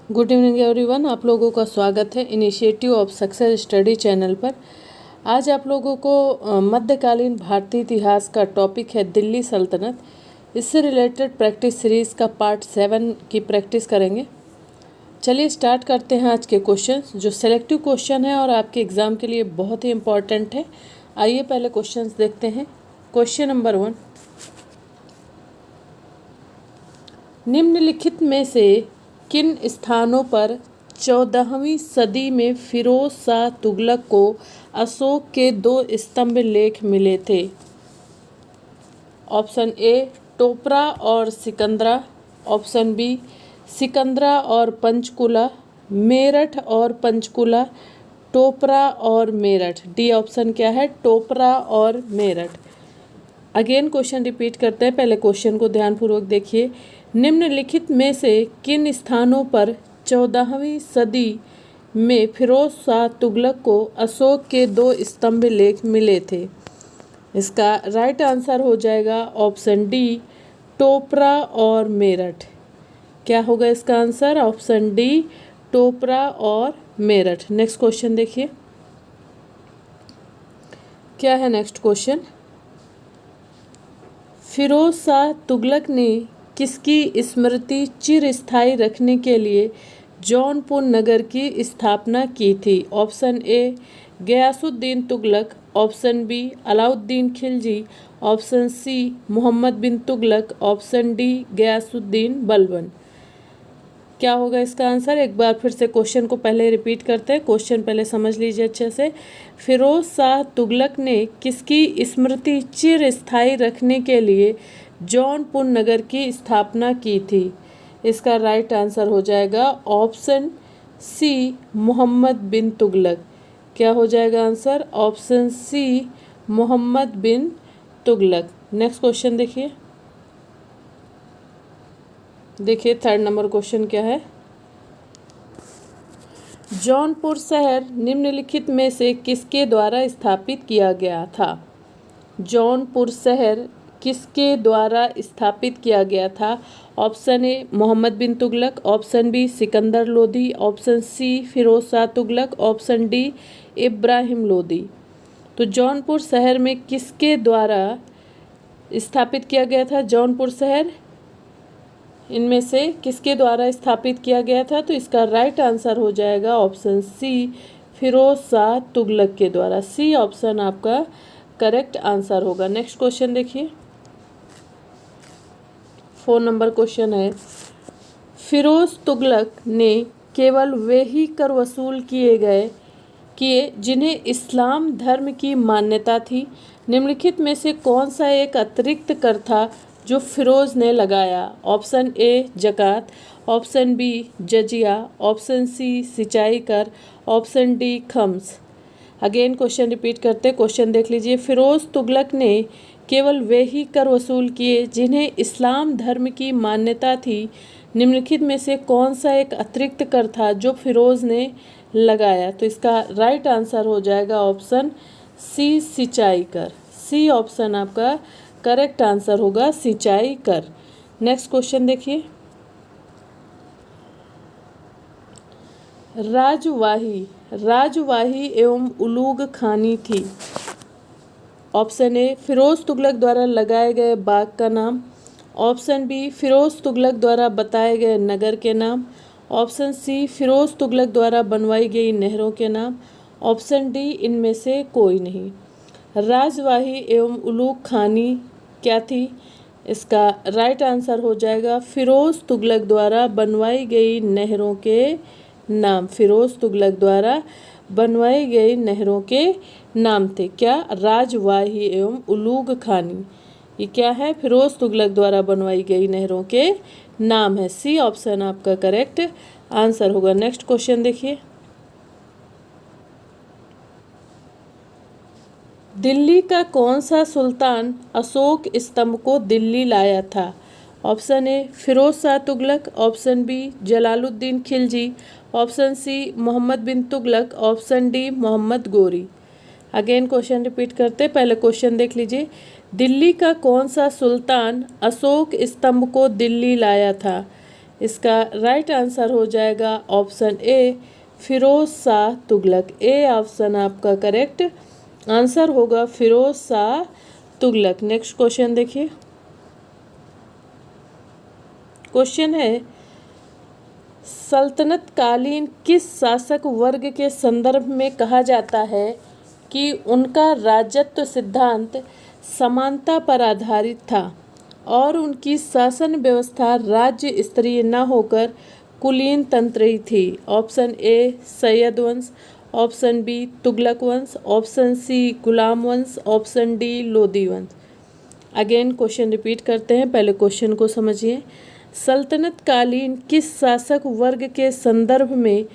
Good evening everyone. आप लोगों का स्वागत है initiative of success study channel पर। आज आप लोगों को मध्यकालीन भारतीय इतिहास का टॉपिक है दिल्ली सल्तनत। इससे रिलेटेड प्रैक्टिस सीरीज़ का पार्ट 7 की प्रैक्टिस करेंगे। चलिए स्टार्ट करते हैं आज के क्वेश्चन, जो सेलेक्टिव क्वेश्चन है और आपके एग्ज़ाम के लिए बहुत ही इम्पॉर्टेंट है। आइए पहले क्वेश्चन देखते हैं। क्वेश्चन नंबर 1, निम्नलिखित में से किन स्थानों पर 14वीं सदी में फिरोज शाह तुगलक को अशोक के 2 स्तंभ लेख मिले थे? ऑप्शन ए टोपरा और सिकंदरा, ऑप्शन बी सिकंदरा और पंचकुला, मेरठ और पंचकुला, टोपरा और मेरठ। डी ऑप्शन क्या है? टोपरा और मेरठ। अगेन क्वेश्चन रिपीट करते हैं, पहले क्वेश्चन को ध्यानपूर्वक देखिए। निम्नलिखित में से किन स्थानों पर 14वीं सदी में फिरोज शाह तुगलक को अशोक के 2 स्तंभ लेख मिले थे? इसका राइट आंसर हो जाएगा ऑप्शन डी टोपरा और मेरठ। क्या होगा इसका आंसर? ऑप्शन डी टोपरा और मेरठ। नेक्स्ट क्वेश्चन देखिए, क्या है नेक्स्ट क्वेश्चन। फिरोज शाह तुगलक ने किसकी स्मृति चिरस्थायी रखने के लिए जौनपुर नगर की स्थापना की थी? Option A Ghiyasuddin Tughlaq, option B Alauddin Khilji, option C Mohammad bin Tughlaq, option D Ghiyasuddin Balban. क्या होगा इसका आंसर? एक बार फिर से क्वेश्चन को पहले रिपीट करते हैं, क्वेश्चन पहले समझ लीजिए अच्छे से। फिरोज शाह तुगलक ने किसकी स्मृति चिरस्थायी रखने के लिए जौनपुर नगर की स्थापना की थी? इसका राइट आंसर हो जाएगा ऑप्शन सी मोहम्मद बिन तुगलक। क्या हो जाएगा answer? Option C Mohammad bin Tughlaq. Next question देखिए, थर्ड नंबर क्वेश्चन क्या है। जौनपुर शहर निम्नलिखित में से किसके द्वारा स्थापित किया गया था? जौनपुर शहर किसके द्वारा स्थापित किया गया था? Option A Muhammad bin Tughlaq, option B Sikandar Lodhi, option C Firoz Shah Tughlaq, option D Ibrahim Lodhi. तो जौनपुर शहर में किसके द्वारा स्थापित किया गया था? जौनपुर शहर इनमें से किसके द्वारा स्थापित किया गया था? तो इसका राइट आंसर हो जाएगा ऑप्शन सी फिरोज शाह तुगलक के द्वारा। सी ऑप्शन आपका करेक्ट आंसर होगा। नेक्स्ट क्वेश्चन देखिए, 4 नंबर क्वेश्चन है। फिरोज तुगलक ने केवल वे ही कर वसूल किए जिन्हें इस्लाम धर्म की मान्यता थी। निम्नलिखित में से कौन सा एक अतिरिक्त कर था जो फिरोज ने लगाया? ऑप्शन ए जकात, ऑप्शन बी जजिया, ऑप्शन सी सिंचाई कर, option D comes. Again question repeat करते, क्वेश्चन देख लीजिए। फिरोज तुगलक ने केवल वे ही कर वसूल किए जिन्हें इस्लाम धर्म की मान्यता थी। निम्नलिखित में से कौन सा एक अतिरिक्त कर था जो फिरोज ने लगाया? तो इसका राइट आंसर हो जाएगा ऑप्शन सी सिंचाई कर। सी ऑप्शन आपका करेक्ट आंसर होगा, सिंचाई कर। नेक्स्ट क्वेश्चन देखिए, राजवाही एवं उलूग खानी थी। ऑप्शन ए फिरोज तुगलक द्वारा लगाए गए बाग का नाम, ऑप्शन बी फिरोज तुगलक द्वारा बताए गए नगर के नाम, ऑप्शन सी फिरोज तुगलक द्वारा बनवाई गई नहरों के नाम, ऑप्शन डी इनमें से कोई नहीं। राजवाही एवं उलूग खानी क्या थी? इसका राइट आंसर हो जाएगा फिरोज तुगलक द्वारा बनवाई गई नहरों के नाम। फिरोज तुगलक द्वारा बनवाई गई नहरों के नाम थे क्या? राजवाही एवं उलूग खानी। ये क्या है? फिरोज तुगलक द्वारा बनवाई गई नहरों के नाम है। सी ऑप्शन आपका करेक्ट आंसर होगा। नेक्स्ट क्वेश्चन देखिए, दिल्ली का कौन सा सुल्तान अशोक स्तंभ को दिल्ली लाया था? Option A Firoz Shah Tughlaq, option B Jalaluddin Khilji, option C Mohammad bin Tughlaq, option D Mohammad Ghori. Again question repeat करते, पहले क्वेश्चन देख लीजिए। दिल्ली का कौन सा सुल्तान अशोक स्तंभ को दिल्ली लाया था? इसका राइट आंसर हो जाएगा option A Firoz Shah Tughlaq. A option आपका करेक्ट आंसर होगा फिरोज शाह तुगलक। नेक्स्ट क्वेश्चन देखिए। क्वेश्चन है सल्तनत कालीन किस शासक वर्ग के संदर्भ में कहा जाता है कि उनका राजत्व सिद्धांत समानता पर आधारित था और उनकी शासन व्यवस्था राज्य स्तरीय न होकर कुलीन तंत्री थी? ऑप्शन ए सैयद वंश, ऑप्शन बी तुगलक वंश, ऑप्शन सी गुलाम वंश, ऑप्शन डी लोदी वंश। अगेन क्वेश्चन रिपीट करते हैं, पहले क्वेश्चन को समझिए। सल्तनत कालीन किस शासक वर्ग के संदर्भ में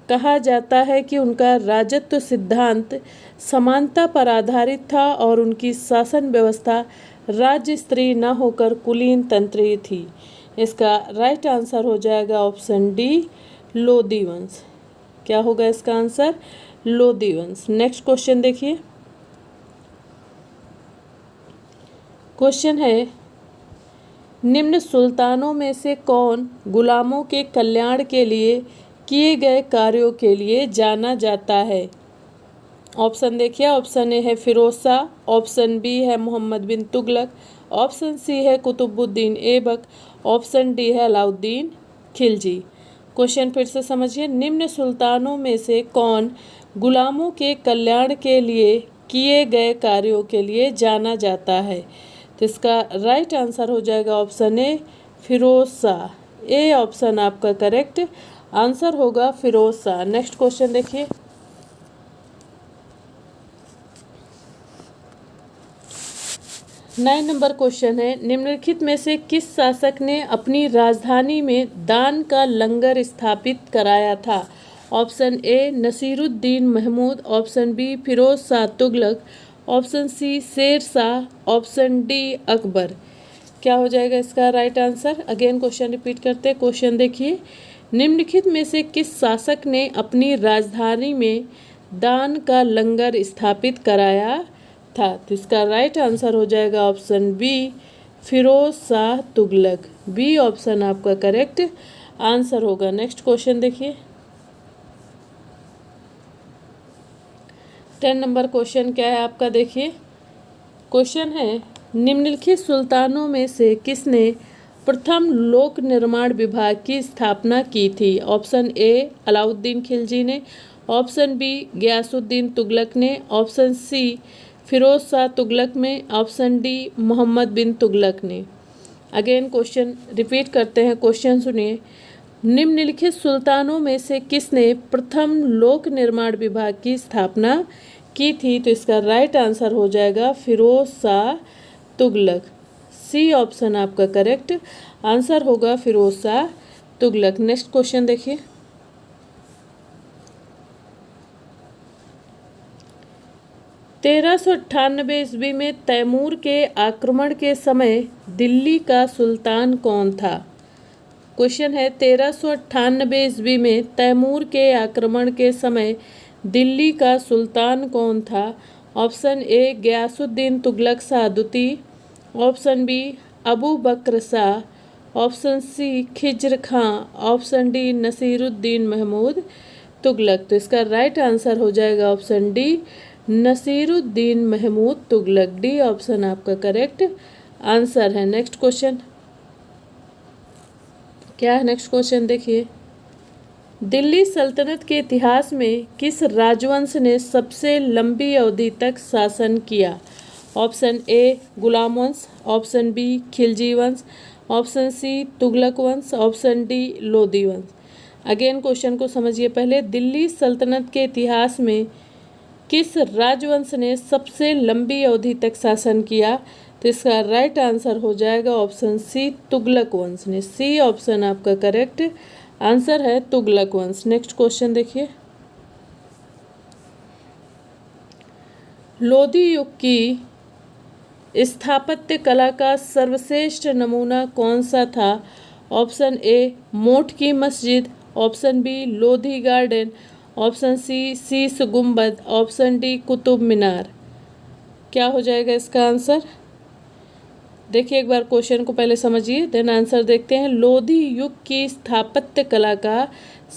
कहा जाता है कि उनका राजत्व सिद्धांत समानता पर आधारित था और उनकी शासन व्यवस्था राज्य स्तरीय न होकर कुलीन तंत्रीय थी? इसका राइट आंसर हो जाएगा ऑप्शन डी लोदी वंश। क्या होगा इसका आंसर? लोदी वंश। नेक्स्ट क्वेश्चन देखिए। क्वेश्चन है निम्न सुल्तानों में से कौन गुलामों के कल्याण के लिए किए गए कार्यों के लिए जाना जाता है? ऑप्शन देखिए। ऑप्शन ए है फिरोज शाह, ऑप्शन बी है मोहम्मद बिन तुगलक, ऑप्शन सी है कुतुबुद्दीन ऐबक, ऑप्शन डी है अलाउद्दीन खिलजी। क्वेश्चन फिर से समझिए। निम्न सुल्तानों में से कौन गुलामों के कल्याण के लिए किए गए कार्यों के लिए जाना जाता है? तो इसका राइट आंसर हो जाएगा option A Firoz Shah. A option आपका करेक्ट आंसर होगा फिरोज शाह। नेक्स्ट क्वेश्चन देखिए। नाइन नंबर क्वेश्चन है निम्नलिखित में से किस शासक ने अपनी राजधानी में दान का लंगर स्थापित कराया था? Option A Nasiruddin Mahmud, option B Firoz Shah Tughlaq, option C Sher Shah, option D Akbar. क्या हो जाएगा इसका right answer? Again question repeat करते हैं। क्वेश्चन देखिए। निम्नलिखित में से किस शासक ने अपनी राजधानी में दान का लंगर स्थापित कराया था? तो इसका राइट आंसर हो जाएगा option B Firoz Shah Tughlaq. B option आपका करेक्ट आंसर होगा। नेक्स्ट क्वेश्चन देखिए। 10 नंबर क्वेश्चन क्या है आपका? देखिए क्वेश्चन है निम्नलिखित सुल्तानों में से किसने प्रथम लोक निर्माण विभाग की स्थापना की थी? ऑप्शन ए अलाउद्दीन खिलजी ने, ऑप्शन बी गयासुद्दीन तुगलक ने, ऑप्शन सी फिरोज शाह तुगलक में, ऑप्शन डी मोहम्मद बिन तुगलक ने। अगेन क्वेश्चन रिपीट करते हैं। क्वेश्चन सुनिए। निम्नलिखित सुल्तानों में से किसने प्रथम लोक निर्माण विभाग की स्थापना की थी? तो इसका राइट आंसर हो जाएगा फिरोज शाह तुगलक। सी ऑप्शन आपका करेक्ट आंसर होगा फिरोज शाह तुगलक। नेक्स्ट क्वेश्चन देखिए। तेरह सौ 98 ईस्वी में तैमूर के आक्रमण के समय दिल्ली का सुल्तान कौन था? क्वेश्चन है 1398 ईस्वी में तैमूर के आक्रमण के समय दिल्ली का सुल्तान कौन था? ऑप्शन ए गयासुद्दीन तुगलक शाह द्वितीय, option B Abu Bakr Shah, option C Khizr Khan, option D Nasiruddin Mahmud Tughlaq. तो इसका राइट आंसर हो जाएगा option D Nasiruddin Mahmud Tughlaq. D option आपका करेक्ट आंसर है। नेक्स्ट क्वेश्चन क्या है? नेक्स्ट क्वेश्चन देखिए। दिल्ली सल्तनत के इतिहास में किस राजवंश ने सबसे लंबी अवधि तक शासन किया? ऑप्शन ए गुलाम वंश, ऑप्शन बी खिलजी वंश, ऑप्शन सी तुगलक वंश, ऑप्शन डी लोदी वंश। अगेन क्वेश्चन को समझिए पहले। दिल्ली सल्तनत के इतिहास में किस राजवंश ने सबसे लंबी अवधि तक शासन किया? तो इसका राइट आंसर हो जाएगा ऑप्शन सी तुगलक वंश ने। सी ऑप्शन आपका करेक्ट आंसर है तुगलक वंश। नेक्स्ट क्वेश्चन देखिए। लोदी युग की स्थापत्य कला का सर्वश्रेष्ठ नमूना कौन सा था? ऑप्शन ए मोठ की मस्जिद, option B Lodhi Garden, option C Sheesh Gumbad, option D Qutub Minar. क्या हो जाएगा इसका आंसर? देखिए एक बार क्वेश्चन को पहले समझिए, देन आंसर देखते हैं। लोधी युग की स्थापत्य कला का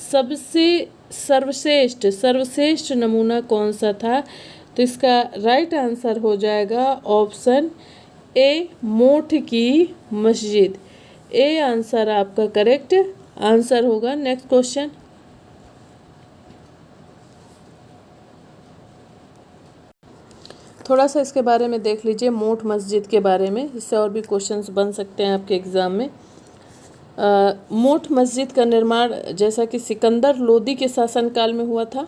सबसे सर्वश्रेष्ठ नमूना कौन सा था? तो इसका राइट आंसर हो जाएगा ऑप्शन ए, मोठ की मस्जिद। ए आंसर आपका करेक्ट आंसर होगा। नेक्स्ट क्वेश्चन, थोड़ा सा इसके बारे में देख लीजिए, मोठ मस्जिद के बारे में, इससे और भी क्वेश्चंस बन सकते हैं आपके एग्ज़ाम में। मोठ मस्जिद का निर्माण जैसा कि सिकंदर लोदी के शासनकाल में हुआ था।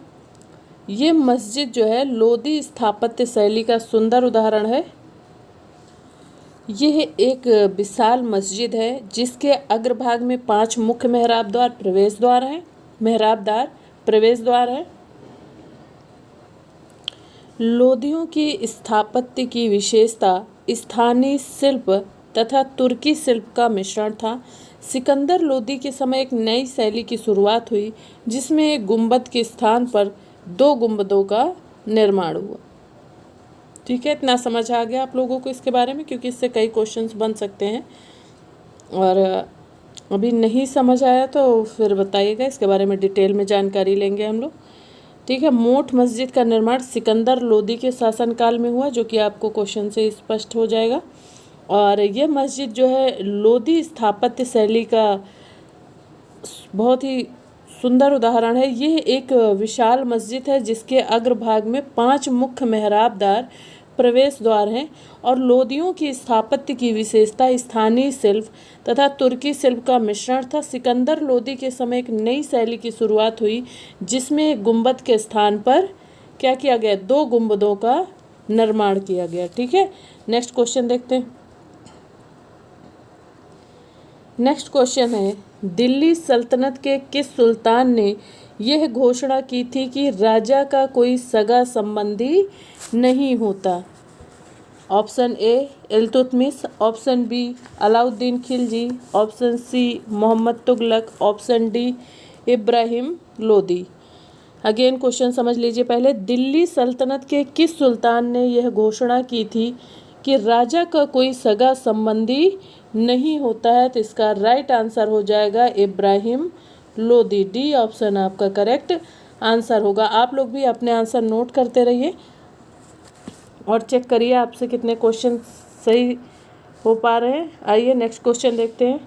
ये मस्जिद जो है लोदी स्थापत्य शैली का सुंदर उदाहरण है। यह एक विशाल मस्जिद है जिसके अग्रभाग में 5 मुख्य मेहराबदार प्रवेश द्वार हैं। लोदियों की स्थापत्य की विशेषता स्थानीय शिल्प तथा तुर्की शिल्प का मिश्रण था। सिकंदर लोदी के समय एक नई शैली की शुरुआत हुई जिसमें एक गुंबद के स्थान पर 2 गुंबदों का निर्माण हुआ। ठीक है, इतना समझ आ गया आप लोगों को इसके बारे में, क्योंकि इससे कई क्वेश्चंस बन सकते हैं। और अभी नहीं समझ आया तो फिर बताइएगा, इसके बारे में डिटेल में जानकारी लेंगे हम लोग। ठीक है, मोठ मस्जिद का निर्माण सिकंदर लोदी के शासनकाल में हुआ, जो कि आपको क्वेश्चन से स्पष्ट हो जाएगा। और ये मस्जिद जो है लोदी स्थापत्य शैली का बहुत ही सुंदर उदाहरण है। यह एक विशाल मस्जिद है जिसके अग्रभाग में 5 मुख्य मेहराबदार प्रवेश द्वार हैं और लोदियों की स्थापत्य की विशेषता स्थानीय शिल्प तथा तुर्की शिल्प का मिश्रण था। सिकंदर लोदी के समय एक नई शैली की शुरुआत हुई जिसमें गुंबद के स्थान पर क्या किया गया? 2 गुंबदों का निर्माण किया गया। ठीक है, नेक्स्ट क्वेश्चन देखते हैं। नेक्स्ट क्वेश्चन है, दिल्ली सल्तनत के किस सुल्तान ने यह घोषणा की थी कि राजा का कोई सगा संबंधी नहीं होता? Option A Iltutmish, option B Alauddin Khilji, option C Muhammad Tughlaq, option D Ibrahim Lodi. Again question समझ लीजिए पहले। दिल्ली सल्तनत के किस सुल्तान ने यह घोषणा की थी कि राजा का कोई सगा संबंधी नहीं होता है? तो इसका राइट आंसर हो जाएगा इब्राहिम लोदी। डी ऑप्शन आपका करेक्ट आंसर होगा। आप लोग भी अपने आंसर नोट करते रहिए और चेक करिए आपसे कितने क्वेश्चन सही हो पा रहे हैं। आइए नेक्स्ट क्वेश्चन देखते हैं।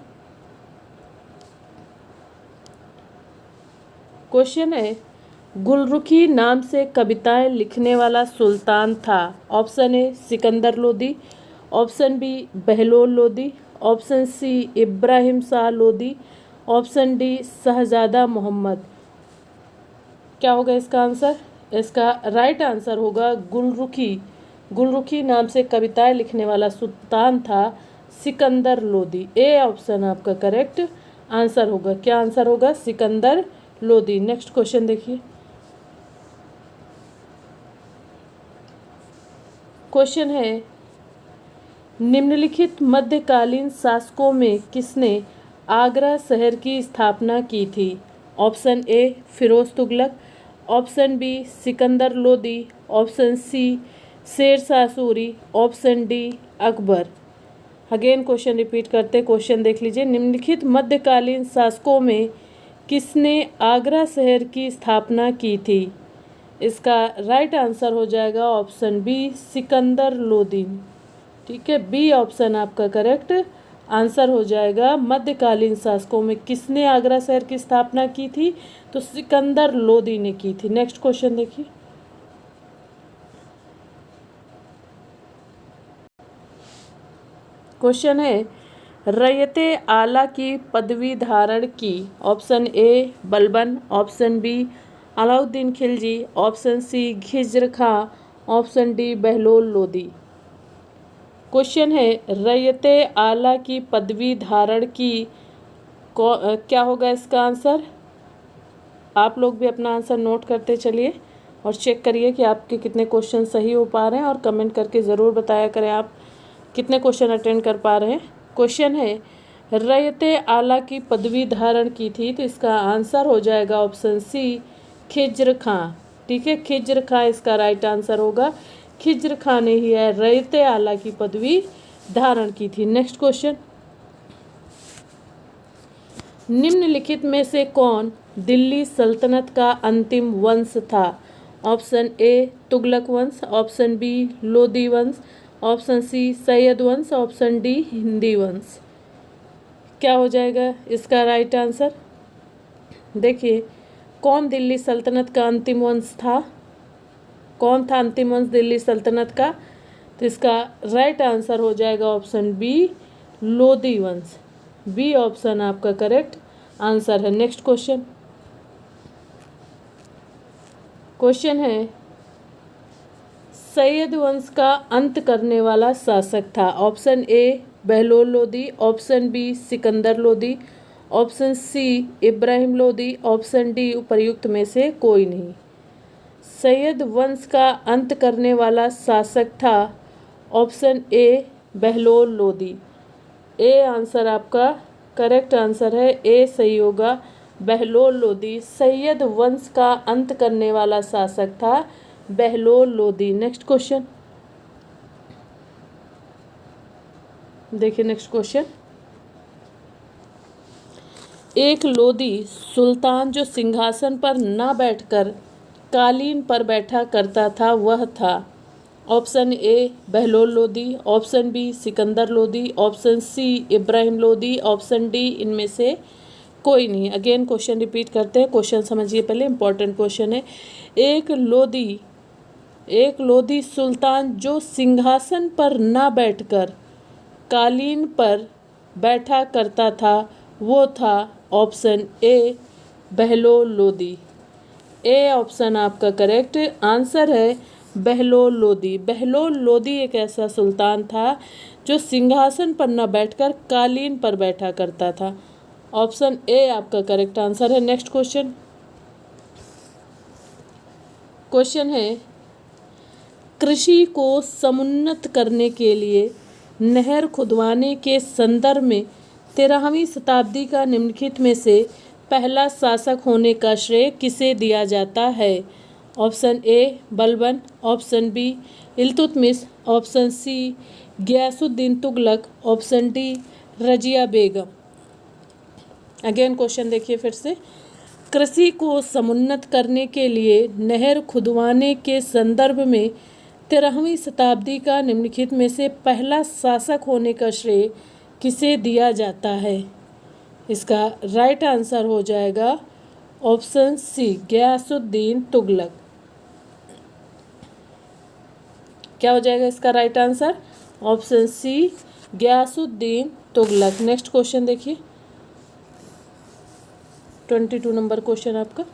क्वेश्चन है, गुलरुखी नाम से कविताएं लिखने वाला सुल्तान था? Option A Sikandar Lodi, option B Bahlol Lodi, option C Ibrahim Shah Lodi, option D Shahzada Mohammad. क्या होगा इसका आंसर? इसका राइट आंसर होगा गुलरुखी नाम से कविताएं लिखने वाला सुल्तान था सिकंदर लोदी। ए ऑप्शन आपका करेक्ट आंसर होगा। क्या आंसर होगा? सिकंदर लोदी। नेक्स्ट क्वेश्चन देखिए। क्वेश्चन है, निम्नलिखित मध्यकालीन शासकों में किसने आगरा शहर की स्थापना की थी? Option A Firoz Tughlaq, option B Sikandar Lodi, option C Sher Shah Suri, option D Akbar. Again question repeat करते, क्वेश्चन देख लीजिए। निम्नलिखित मध्यकालीन शासकों में किसने आगरा शहर की स्थापना की थी? इसका राइट आंसर हो जाएगा ऑप्शन बी सिकंदर लोदी। ठीक है, बी ऑप्शन आपका करेक्ट आंसर हो जाएगा। मध्यकालीन शासकों में किसने आगरा शहर की स्थापना की थी? तो सिकंदर लोदी ने की थी। नेक्स्ट क्वेश्चन देखिए। क्वेश्चन है, रैयते आला की पदवी धारण की? Option A Balban, option B Alauddin Khilji, option C Khizr Khan, option D Bahlol Lodi. Question है, रैयते आला की पदवी धारण की क्या होगा इसका आंसर? आप लोग भी अपना आंसर नोट करते चलिए और चेक करिए कि आपके कितने क्वेश्चन सही हो पा रहे हैं और कमेंट करके ज़रूर बताया करें आप कितने क्वेश्चन अटेंड कर पा रहे हैं। क्वेश्चन है, रैयते आला की पदवी धारण की थी? तो इसका आंसर हो जाएगा ऑप्शन सी खिज्र खां। ठीक है, खिज्र खां इसका राइट आंसर होगा। खिज्र खां ने ही है रैयते आला की पदवी धारण की थी। नेक्स्ट क्वेश्चन, निम्नलिखित में से कौन दिल्ली सल्तनत का अंतिम वंश था? ऑप्शन ए तुगलक वंश, ऑप्शन बी लोदी वंश, ऑप्शन सी सैयद वंश, ऑप्शन डी हिंदी वंश। क्या हो जाएगा इसका राइट आंसर? देखिए, कौन दिल्ली सल्तनत का अंतिम वंश था? कौन था अंतिम वंश दिल्ली सल्तनत का? तो इसका राइट आंसर हो जाएगा ऑप्शन बी लोदी वंश। बी ऑप्शन आपका करेक्ट आंसर है। नेक्स्ट क्वेश्चन, क्वेश्चन है सैयद वंश का अंत करने वाला शासक था? Option A Bahlol Lodi, option B Sikandar Lodi, option C Ibrahim Lodi, option D उपर्युक्त में से कोई नहीं। सैयद वंश का अंत करने वाला शासक था option A Bahlol Lodi. A answer आपका करेक्ट आंसर है। ए सही होगा, बहलोल लोदी। सैयद वंश का अंत करने वाला शासक था बहलोल लोदी। नेक्स्ट क्वेश्चन देखिए, नेक्स्ट क्वेश्चन, एक लोदी सुल्तान जो सिंहासन पर न बैठकर कालीन पर बैठा करता था वह था? Option A Bahlol Lodi, option B Sikandar Lodi, option C Ibrahim Lodi, option D इनमें से कोई नहीं। अगेन क्वेश्चन रिपीट करते हैं, क्वेश्चन समझिए पहले, इंपॉर्टेंट क्वेश्चन है। एक लोदी सुल्तान जो सिंहासन पर न बैठकर कालीन पर बैठा करता था वो था? Option A Bahlol Lodi. A option आपका करेक्ट आंसर है, बहलोल लोदी। बहलोल लोदी एक ऐसा सुल्तान था जो सिंहासन पर न बैठकर कालीन पर बैठा करता था। ऑप्शन ए आपका करेक्ट आंसर है। नेक्स्ट क्वेश्चन, क्वेश्चन है कृषि को समुन्नत करने के लिए नहर खुदवाने के संदर्भ में 13वीं शताब्दी का निम्नलिखित में से पहला शासक होने का श्रेय किसे दिया जाता है? Option A Balban, option B Iltutmish, option C Ghiyasuddin Tughlaq, option D Razia Begum. Again question देखिए फिर से, कृषि को समुन्नत करने के लिए नहर खुदवाने के संदर्भ में 13वीं शताब्दी का निम्नलिखित में से पहला शासक होने का श्रेय किसे दिया जाता है? इसका राइट आंसर हो जाएगा ऑप्शन सी गियासुद्दीन तुगलक। क्या हो जाएगा इसका right answer? Option C Ghiyasuddin Tughlaq. Next question देखिए, 22 नंबर क्वेश्चन आपका,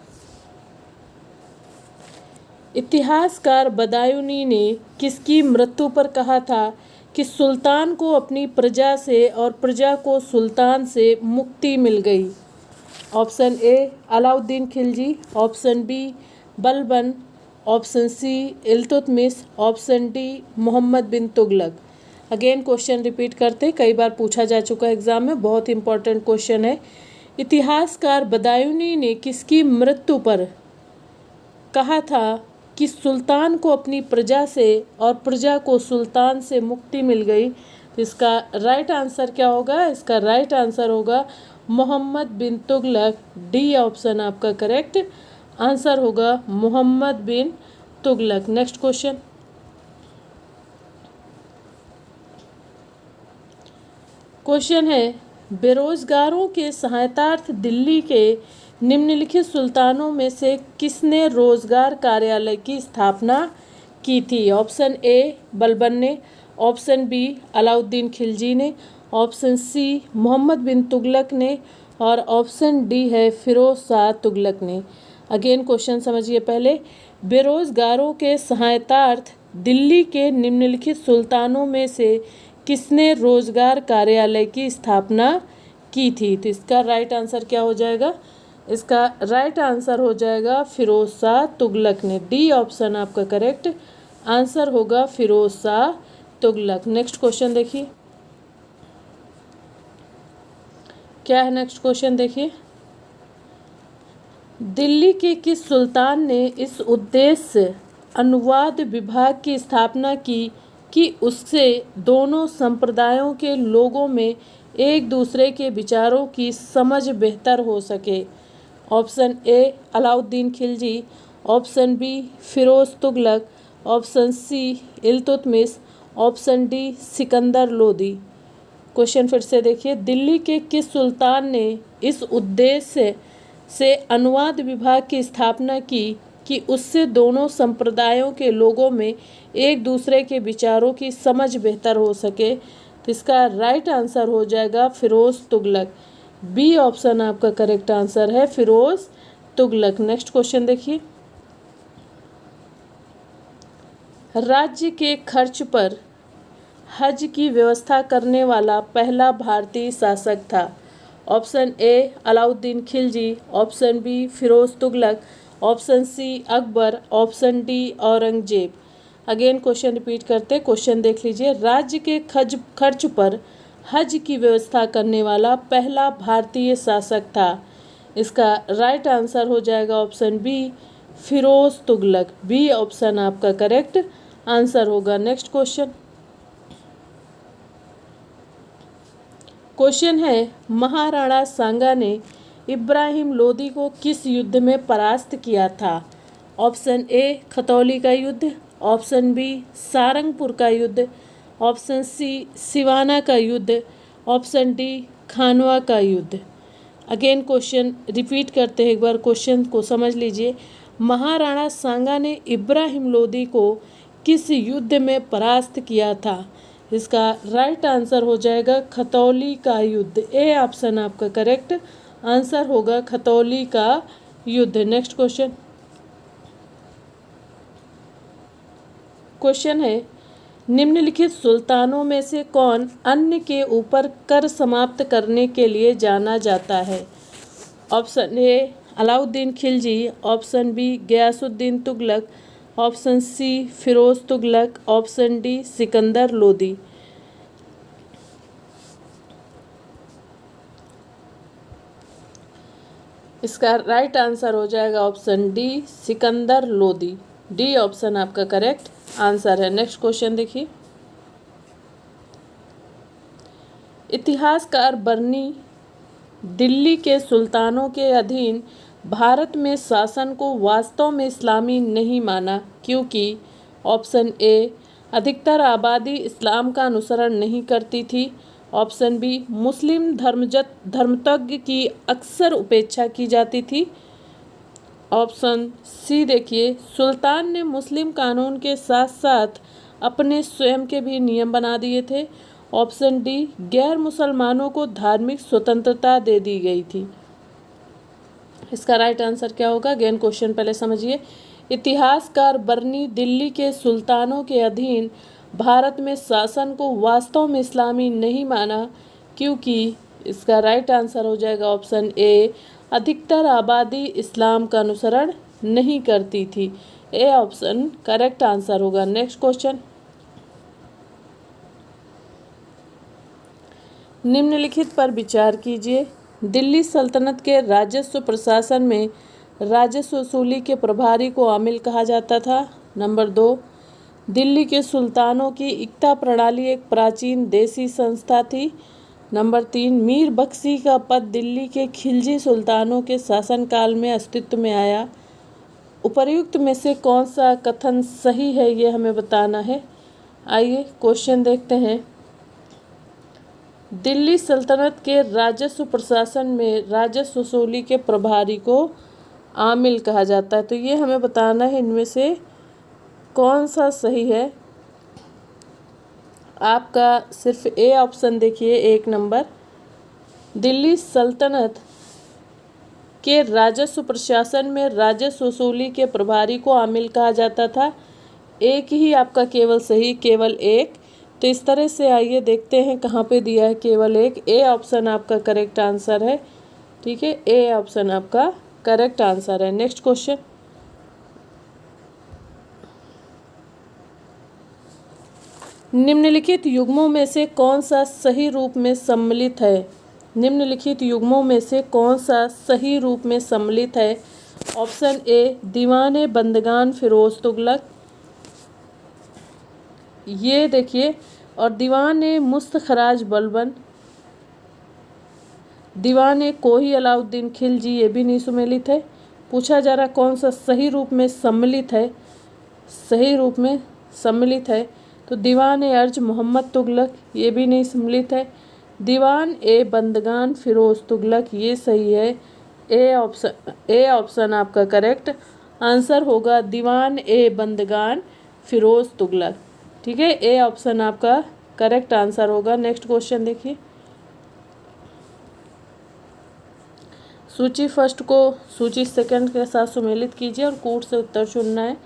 इतिहासकार बदायूनी ने किसकी मृत्यु पर कहा था कि सुल्तान को अपनी प्रजा से और प्रजा को सुल्तान से मुक्ति मिल गई? Option A Alauddin Khilji, option B Balban, option C Iltutmish, option D Muhammad bin Tughlaq. Again question repeat करते, कई बार पूछा जा चुका है एग्जाम में, बहुत इंपॉर्टेंट क्वेश्चन है। इतिहासकार बदायूनी ने किसकी मृत्यु पर कहा था कि सुल्तान को अपनी प्रजा से और प्रजा को सुल्तान से मुक्ति मिल गई? तो इसका राइट आंसर क्या होगा? इसका राइट आंसर होगा मोहम्मद बिन तुगलक। डी ऑप्शन आपका करेक्ट आंसर होगा, Mohammad bin Tughlaq. Next question, question है बेरोजगारों के सहायतार्थ दिल्ली के निम्नलिखित सुल्तानों में से किसने रोजगार कार्यालय की स्थापना की थी? ऑप्शन ए बलबन ने, ऑप्शन बी अलाउद्दीन खिलजी ने, ऑप्शन सी मोहम्मद बिन तुगलक ने और ऑप्शन डी है फिरोज शाह तुगलक ने। अगेन क्वेश्चन समझिए पहले, बेरोजगारों के सहायतार्थ दिल्ली के निम्नलिखित सुल्तानों में से किसने रोजगार कार्यालय की स्थापना की थी? तो इसका राइट आंसर क्या हो जाएगा? इसका राइट आंसर हो जाएगा फिरोज शाह तुगलक ने। डी ऑप्शन आपका करेक्ट आंसर होगा, फिरोज शाह तुगलक। नेक्स्ट क्वेश्चन देखिए, क्या है नेक्स्ट क्वेश्चन देखिए, दिल्ली के किस सुल्तान ने इस उद्देश्य अनुवाद विभाग की स्थापना की कि उससे दोनों संप्रदायों के लोगों में एक दूसरे के विचारों की समझ बेहतर हो सके। Option A Alauddin Khilji, option B Firoz Tughlaq, option C Iltutmish, option D Sikandar Lodi. Question फिर से देखिए, दिल्ली के किस सुल्तान ने इस उद्देश्य से अनुवाद विभाग की स्थापना की कि उससे दोनों संप्रदायों के लोगों में एक दूसरे के विचारों की समझ बेहतर हो सके? तो इसका राइट आंसर हो जाएगा फिरोज तुगलक। बी ऑप्शन आपका करेक्ट आंसर है, फिरोज तुगलक। नेक्स्ट क्वेश्चन देखिए, राज्य के खर्च पर हज की व्यवस्था करने वाला पहला भारतीय शासक था। Option A Alauddin Khilji, option B Firoz Tughlaq, option C Akbar, option D Aurangzeb. Again question repeat करते, क्वेश्चन देख लीजिए। राज्य के खर्च पर हज की व्यवस्था करने वाला पहला भारतीय शासक था। इसका राइट आंसर हो जाएगा option B Firoz Tughlaq. B option आपका करेक्ट आंसर होगा। नेक्स्ट क्वेश्चन है, महाराणा सांगा ने इब्राहिम लोदी को किस युद्ध में परास्त किया था? ऑप्शन ए खतौली का युद्ध, ऑप्शन बी सारंगपुर का युद्ध, ऑप्शन सी सिवाना का युद्ध, ऑप्शन डी खानवा का युद्ध। अगेन क्वेश्चन रिपीट करते हैं, एक बार क्वेश्चन को समझ लीजिए। महाराणा सांगा ने इब्राहिम लोदी को किस युद्ध में परास्त किया था? इसका राइट आंसर हो जाएगा खतौली का युद्ध। ए ऑप्शन आपका करेक्ट आंसर होगा, खतौली का युद्ध। नेक्स्ट क्वेश्चन है, निम्नलिखित सुल्तानों में से कौन अन्न के ऊपर कर समाप्त करने के लिए जाना जाता है? Option A Alauddin Khilji, option B Ghiyasuddin Tughlaq, option C Firoz Tughlaq, option D Sikandar Lodi. इसका राइट आंसर हो जाएगा option D Sikandar Lodi. D option आपका करेक्ट आंसर है। नेक्स्ट क्वेश्चन देखिए, इतिहासकार बर्नी दिल्ली के सुल्तानों के अधीन भारत में शासन को वास्तव में इस्लामी नहीं माना क्योंकि ऑप्शन ए अधिकतर आबादी इस्लाम का अनुसरण नहीं करती थी, ऑप्शन बी मुस्लिम धर्मतज्ञ की अक्सर उपेक्षा की जाती थी, ऑप्शन सी देखिए सुल्तान ने मुस्लिम कानून के साथ साथ अपने स्वयं के भी नियम बना दिए थे, ऑप्शन डी गैर मुसलमानों को धार्मिक स्वतंत्रता दे दी गई थी। इसका राइट आंसर क्या होगा? अगेन क्वेश्चन पहले समझिए। इतिहासकार बर्नी दिल्ली के सुल्तानों के अधीन भारत में शासन को वास्तव में इस्लामी नहीं माना क्योंकि इसका राइट आंसर हो जाएगा ऑप्शन ए अधिकतर आबादी इस्लाम का अनुसरण नहीं करती थी। ए ऑप्शन करेक्ट आंसर होगा। नेक्स्ट क्वेश्चन, निम्नलिखित पर विचार कीजिए। दिल्ली सल्तनत के राजस्व प्रशासन में राजस्व वसूली के प्रभारी को आमिल कहा जाता था। नंबर 2, दिल्ली के सुल्तानों की इक्ता प्रणाली एक प्राचीन देसी संस्था थी। नंबर 3, मीर बख्शी का पद दिल्ली के खिलजी सुल्तानों के शासनकाल में अस्तित्व में आया। उपर्युक्त में से कौन सा कथन सही है, ये हमें बताना है। आइए क्वेश्चन देखते हैं। दिल्ली सल्तनत के राजस्व प्रशासन में राजस्व वसूली के प्रभारी को आमिल कहा जाता है, तो ये हमें बताना है इनमें से कौन सा सही है। आपका सिर्फ ए ऑप्शन देखिए, 1 नंबर, दिल्ली सल्तनत के राजस्व प्रशासन में राजस्व वसूली के प्रभारी को आमिल कहा जाता था। एक ही आपका केवल सही, केवल एक। तो इस तरह से आइए देखते हैं कहाँ पे दिया है केवल एक। ए ऑप्शन आपका करेक्ट आंसर है। ठीक है, ए ऑप्शन आपका करेक्ट आंसर है। नेक्स्ट क्वेश्चन, निम्नलिखित युग्मों में से कौन सा सही रूप में सम्मिलित है? निम्नलिखित युग्मों में से कौन सा सही रूप में सम्मिलित है? ऑप्शन ए दीवाने बंदगान फिरोज तुगलक, ये देखिए, और दीवान मुस्तखराज बलबन, दीवान कोही अलाउद्दीन खिलजी, ये भी नहीं सुमेलित है। पूछा जा रहा कौन सा सही रूप में सम्मिलित है, सही रूप में सम्मिलित है, तो दीवान अर्ज मोहम्मद तुगलक, ये भी नहीं सम्मिलित है। दीवान बंदगान फिरोज तुगलक, ये सही है। ए ऑप्शन आपका करेक्ट आंसर होगा, दीवान बंदगान फिरोज तुगलक। ठीक है, ए ऑप्शन आपका करेक्ट आंसर होगा। नेक्स्ट क्वेश्चन देखिए, सूची फर्स्ट को सूची सेकंड के साथ सुमेलित कीजिए और कूट से उत्तर चुनना है।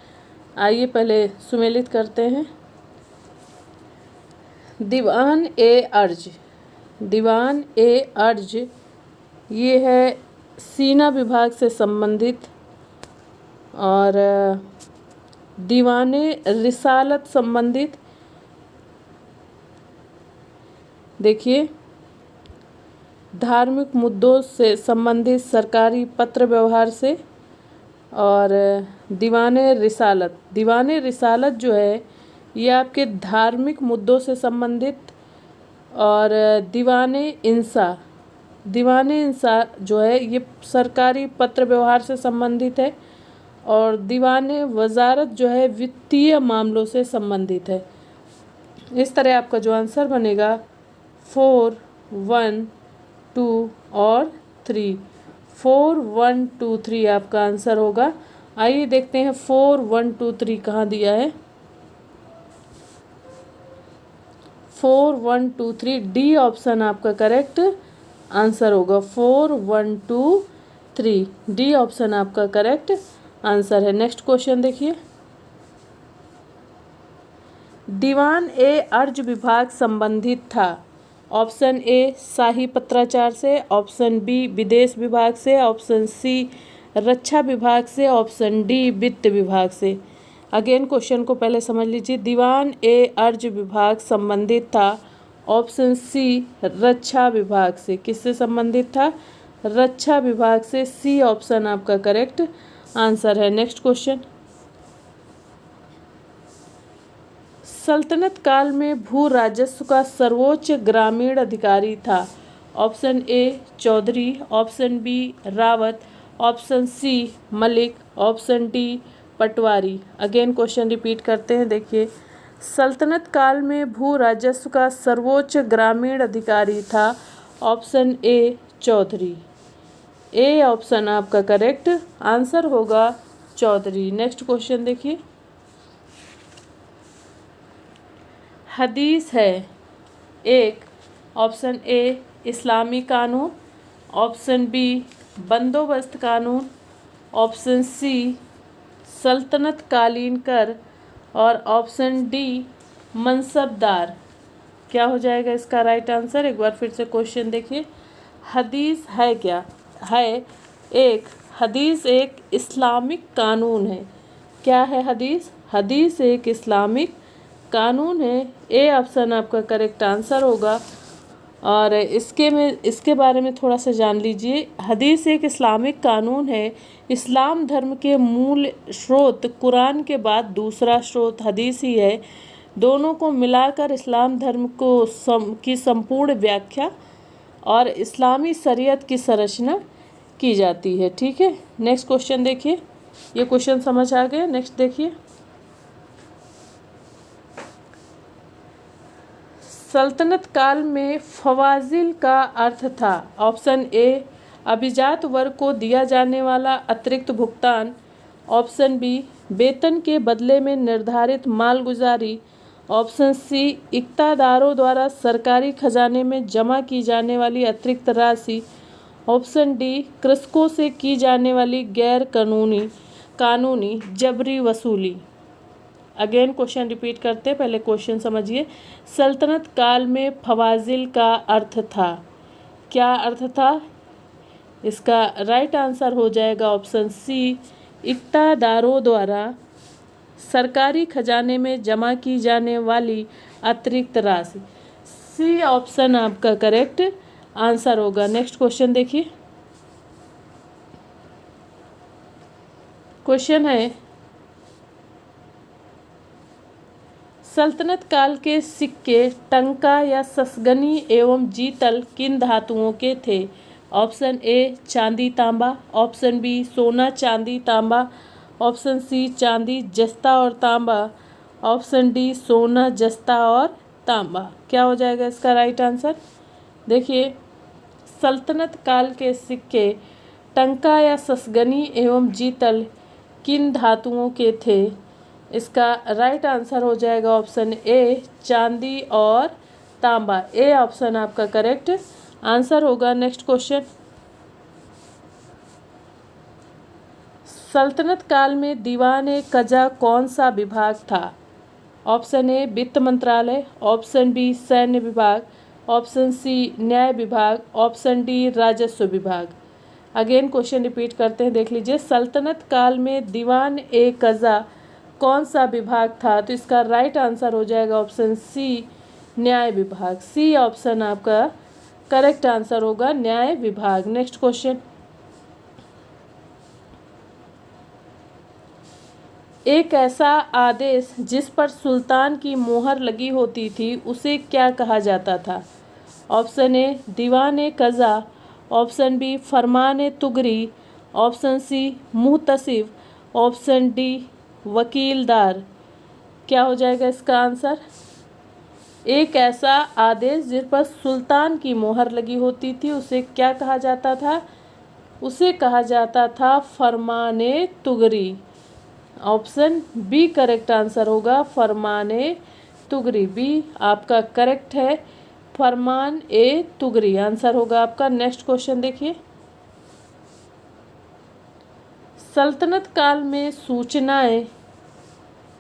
आइए पहले सुमेलित करते हैं। दीवान अर्ज, दीवान अर्ज ये है सीना विभाग से संबंधित, और दीवान रिसालत संबंधित, देखिए धार्मिक मुद्दों से संबंधित सरकारी पत्र व्यवहार से, और दीवान रिसालत जो है ये आपके धार्मिक मुद्दों से संबंधित, और दीवान इंसा जो है ये सरकारी पत्र व्यवहार से संबंधित है, और दीवान वजारत जो है वित्तीय मामलों से संबंधित है। इस तरह आपका जो आंसर बनेगा 4, 1, 2 और 3, 4, 1, 2, 3 आपका आंसर होगा। आइए देखते हैं 4, 1, 2, 3 कहाँ दिया है। 4, 1, 2, 3 डी ऑप्शन आपका करेक्ट आंसर होगा। 4, 1, 2, 3 डी ऑप्शन आपका करेक्ट आंसर है। नेक्स्ट क्वेश्चन देखिए, दीवान अर्ज विभाग संबंधित था। ऑप्शन ए शाही पत्राचार से, ऑप्शन बी विदेश विभाग से, ऑप्शन सी रक्षा विभाग से, ऑप्शन डी वित्त विभाग से। अगेन क्वेश्चन को पहले समझ लीजिए। दीवान अर्ज विभाग संबंधित था, ऑप्शन सी रक्षा विभाग से। किससे संबंधित था? रक्षा विभाग से। सी ऑप्शन आपका करेक्ट आंसर है। नेक्स्ट क्वेश्चन, सल्तनत काल में भू राजस्व का सर्वोच्च ग्रामीण अधिकारी था। Option A Chaudhary, option B Rawat, option C Malik, option D patwari. Again question repeat करते हैं, देखिए। सल्तनत काल में भू राजस्व का सर्वोच्च ग्रामीण अधिकारी था। Option A Chaudhary. A option आपका करेक्ट आंसर होगा चौधरी। नेक्स्ट क्वेश्चन देखिए, हदीस है एक, ऑप्शन ए इस्लामी कानून, ऑप्शन बी बंदोबस्त कानून, ऑप्शन सी सल्तनत कालीन कर, और ऑप्शन डी मनसबदार। क्या हो जाएगा इसका राइट आंसर? एक बार फिर से क्वेश्चन देखिए। हदीस है क्या? है एक, हदीस एक इस्लामिक कानून है। क्या है हदीस? हदीस एक इस्लामिक कानून है। ए ऑप्शन आपका करेक्ट आंसर होगा। और इसके बारे में थोड़ा सा जान लीजिए। हदीस एक इस्लामिक कानून है। इस्लाम धर्म के मूल स्रोत कुरान के बाद दूसरा स्रोत हदीस ही है। दोनों को मिलाकर इस्लाम धर्म की संपूर्ण व्याख्या और इस्लामी शरीयत की संरचना की जाती है। ठीक है, नेक्स्ट क्वेश्चन देखिए। ये क्वेश्चन समझ आ गया। नेक्स्ट देखिए, सल्तनत काल में फवाजिल का अर्थ था। ऑप्शन ए अभिजात वर्ग को दिया जाने वाला अतिरिक्त भुगतान, ऑप्शन बी वेतन के बदले में निर्धारित मालगुजारी, ऑप्शन सी इक्तादारों द्वारा सरकारी खजाने में जमा की जाने वाली अतिरिक्त राशि, ऑप्शन डी कृषकों से की जाने वाली गैर कानूनी जबरी वसूली। अगेन क्वेश्चन रिपीट करते हैं, पहले क्वेश्चन समझिए। सल्तनत काल में फवाजिल का अर्थ था। क्या अर्थ था? इसका राइट आंसर हो जाएगा ऑप्शन सी इक्तादारों द्वारा सरकारी खजाने में जमा की जाने वाली अतिरिक्त राशि। सी ऑप्शन आपका करेक्ट आंसर होगा। नेक्स्ट क्वेश्चन देखिए। क्वेश्चन है, सल्तनत काल के सिक्के टंका या ससगनी एवं जीतल किन धातुओं के थे? ऑप्शन ए चांदी तांबा, ऑप्शन बी सोना चांदी तांबा, ऑप्शन सी चांदी जस्ता और तांबा, ऑप्शन डी सोना जस्ता और तांबा। क्या हो जाएगा इसका राइट आंसर? देखिए, सल्तनत काल के सिक्के टंका या ससगनी एवं जीतल किन धातुओं के थे? इसका राइट आंसर हो जाएगा ऑप्शन ए चांदी और तांबा। ए ऑप्शन आपका करेक्ट आंसर होगा। नेक्स्ट क्वेश्चन, सल्तनत काल में दीवान कजा कौन सा विभाग था? ऑप्शन ए वित्त मंत्रालय, ऑप्शन बी सैन्य विभाग, ऑप्शन सी न्याय विभाग, ऑप्शन डी राजस्व विभाग। अगेन क्वेश्चन रिपीट करते हैं, देख लीजिए। सल्तनत काल में दीवान ए कजा कौन सा विभाग था? तो इसका राइट आंसर हो जाएगा ऑप्शन सी न्याय विभाग। सी ऑप्शन आपका करेक्ट आंसर होगा, न्याय विभाग। नेक्स्ट क्वेश्चन, एक ऐसा आदेश जिस पर सुल्तान की मोहर लगी होती थी उसे क्या कहा जाता था? ऑप्शन ए दीवान ए कज़ा, ऑप्शन बी फरमान ए तुगरी, ऑप्शन सी मुहतसिब, ऑप्शन डी वकीलदार। क्या हो जाएगा इसका आंसर? एक ऐसा आदेश जिस पर सुल्तान की मोहर लगी होती थी उसे क्या कहा जाता था? उसे कहा जाता था फरमान ए तुगरी। ऑप्शन बी करेक्ट आंसर होगा, फरमान ए तुगरी। बी आपका करेक्ट है, फरमान ए तुगरी आंसर होगा आपका। नेक्स्ट क्वेश्चन देखिए, सल्तनत काल में सूचनाएं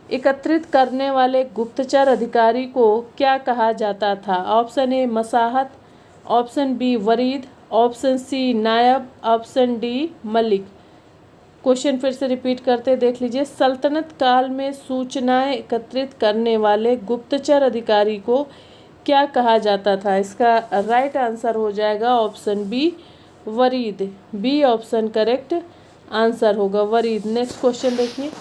एकत्रित करने वाले गुप्तचर अधिकारी को क्या कहा जाता था? ऑप्शन ए मसाहत, ऑप्शन बी वरीद, ऑप्शन सी नायब, ऑप्शन डी मलिक। क्वेश्चन फिर से रिपीट करते देख लीजिए। सल्तनत काल में सूचनाएं एकत्रित करने वाले गुप्तचर अधिकारी को क्या कहा जाता था? इसका राइट आंसर हो जाएगा ऑप्शन बी वरीद। बी ऑप्शन करेक्ट आंसर होगा, वरीद। नेक्स्ट क्वेश्चन देखिए,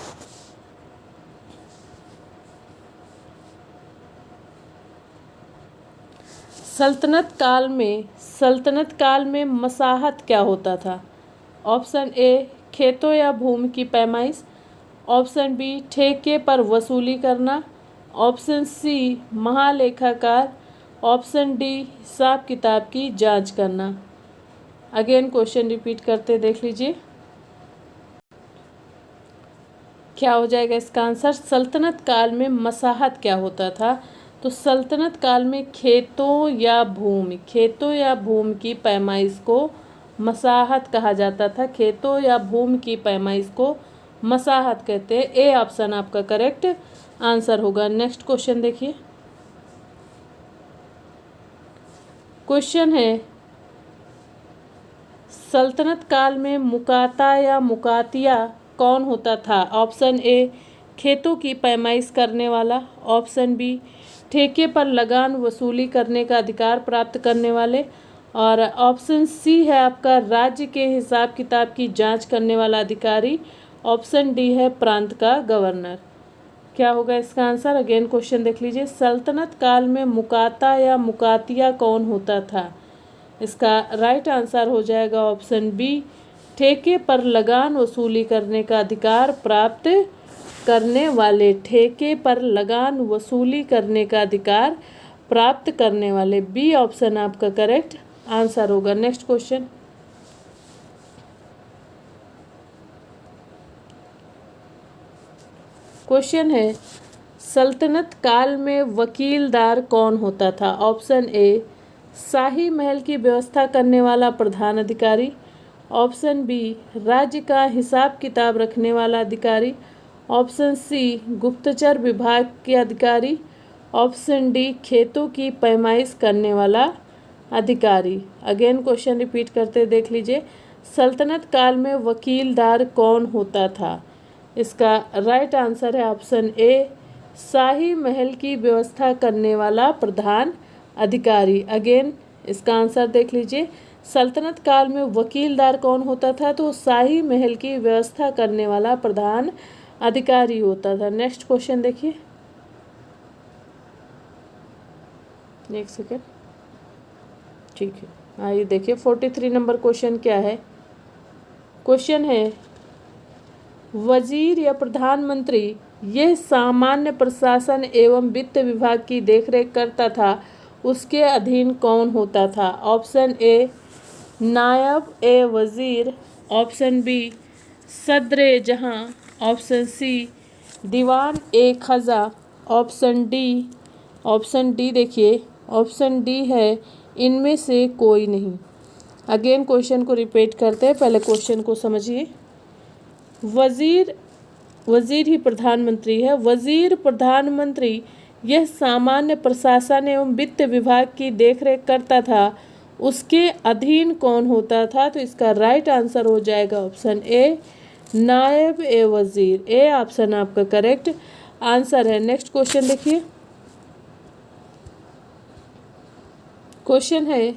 सल्तनत काल में मसाहत क्या होता था? ऑप्शन ए खेतों या भूमि की पैमाइश, ऑप्शन बी ठेके पर वसूली करना, ऑप्शन सी महालेखाकार, ऑप्शन डी हिसाब किताब की जांच करना। अगेन क्वेश्चन रिपीट करते देख लीजिए। क्या हो जाएगा इसका आंसर? सल्तनत काल में मसाहत क्या होता था? तो सल्तनत काल में खेतों या भूमि की पैमाइश को मसाहत कहा जाता था। खेतों या भूमि की पैमाइश को मसाहत कहते हैं। ए ऑप्शन आपका करेक्ट आंसर होगा। नेक्स्ट क्वेश्चन देखिए, क्वेश्चन है सल्तनत काल में मुकाता या मुकातिया कौन होता था? ऑप्शन ए खेतों की पैमाइश करने वाला, ऑप्शन बी ठेके पर लगान वसूली करने का अधिकार प्राप्त करने वाले, और ऑप्शन सी है आपका राज्य के हिसाब किताब की जांच करने वाला अधिकारी, ऑप्शन डी है प्रांत का गवर्नर। क्या होगा इसका आंसर? अगेन क्वेश्चन देख लीजिए। सल्तनत काल में मुकाता या मुकातिया कौन होता था? इसका राइट आंसर हो जाएगा ऑप्शन बी ठेके पर लगान वसूली करने का अधिकार प्राप्त करने वाले। ठेके पर लगान वसूली करने का अधिकार प्राप्त करने वाले। बी ऑप्शन आपका करेक्ट आंसर होगा। नेक्स्ट क्वेश्चन, क्वेश्चन है सल्तनत काल में वकीलदार कौन होता था? ऑप्शन ए शाही महल की व्यवस्था करने वाला प्रधान अधिकारी, ऑप्शन बी राज्य का हिसाब किताब रखने वाला अधिकारी, ऑप्शन सी गुप्तचर विभाग के अधिकारी, ऑप्शन डी खेतों की पैमाइश करने वाला अधिकारी। अगेन क्वेश्चन रिपीट करते देख लीजिए। सल्तनत काल में वकीलदार कौन होता था? इसका राइट आंसर है ऑप्शन ए शाही महल की व्यवस्था करने वाला प्रधान अधिकारी। अगेन इसका आंसर देख लीजिए। सल्तनत काल में वकीलदार कौन होता था? तो शाही महल की व्यवस्था करने वाला प्रधान अधिकारी होता था। नेक्स्ट क्वेश्चन देखिए, एक सेकेंड, ठीक है। आइए देखिए 43 नंबर क्वेश्चन क्या है। क्वेश्चन है, वजीर या प्रधानमंत्री यह सामान्य प्रशासन एवं वित्त विभाग की देखरेख करता था, उसके अधीन कौन होता था? ऑप्शन ए नायब ए वजीर, ऑप्शन बी सदर जहां, ऑप्शन सी दीवान ए खजा, ऑप्शन डी देखिए, ऑप्शन डी है इनमें से कोई नहीं। अगेन क्वेश्चन को रिपीट करते हैं, पहले क्वेश्चन को समझिए। वजीर ही प्रधानमंत्री है। वजीर प्रधानमंत्री यह सामान्य प्रशासन एवं वित्त विभाग की देखरेख करता था, उसके अधीन कौन होता था? तो इसका राइट आंसर हो जाएगा ऑप्शन ए नायब ए वजीर। ए ऑप्शन आपका करेक्ट आंसर है। नेक्स्ट क्वेश्चन देखिए। क्वेश्चन है,